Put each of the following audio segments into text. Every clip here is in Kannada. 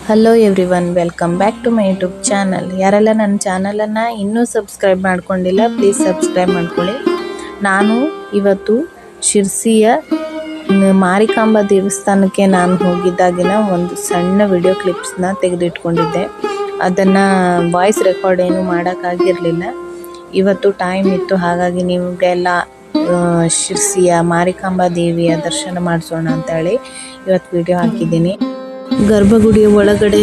Hello everyone, welcome back to my YouTube channel. ಯಾರೆಲ್ಲ ನನ್ನ ಚಾನಲನ್ನು ಇನ್ನೂ ಸಬ್ಸ್ಕ್ರೈಬ್ ಮಾಡ್ಕೊಂಡಿಲ್ಲ, ಪ್ಲೀಸ್ ಸಬ್ಸ್ಕ್ರೈಬ್ ಮಾಡ್ಕೊಳ್ಳಿ. ನಾನು ಇವತ್ತು ಶಿರ್ಸಿಯ ಮಾರಿಕಾಂಬಾ ದೇವಸ್ಥಾನಕ್ಕೆ ನಾನು ಹೋಗಿದ್ದಾಗಿನ ಒಂದು ಸಣ್ಣ ವಿಡಿಯೋ ಕ್ಲಿಪ್ಸ್ನ ತೆಗೆದಿಟ್ಕೊಂಡಿದ್ದೆ. ಅದನ್ನು ವಾಯ್ಸ್ ರೆಕಾರ್ಡ್ ಏನು ಮಾಡೋಕ್ಕಾಗಿರಲಿಲ್ಲ. ಇವತ್ತು ಟೈಮ್ ಇತ್ತು, ಹಾಗಾಗಿ ನಿಮಗೆಲ್ಲ ಶಿರ್ಸಿಯ ಮಾರಿಕಾಂಬಾ ದೇವಿಯ ದರ್ಶನ ಮಾಡಿಸೋಣ ಅಂತೇಳಿ ಇವತ್ತು ವಿಡಿಯೋ ಹಾಕಿದ್ದೀನಿ. ಗರ್ಭಗುಡಿಯ ಒಳಗಡೆ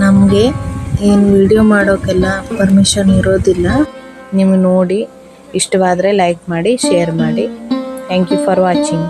ನಮಗೆ ಏನು ವಿಡಿಯೋ ಮಾಡೋಕ್ಕೆಲ್ಲ ಪರ್ಮಿಷನ್ ಇರೋದಿಲ್ಲ. ನೀವು ನೋಡಿ ಇಷ್ಟವಾದರೆ ಲೈಕ್ ಮಾಡಿ, ಶೇರ್ ಮಾಡಿ. Thank you for watching.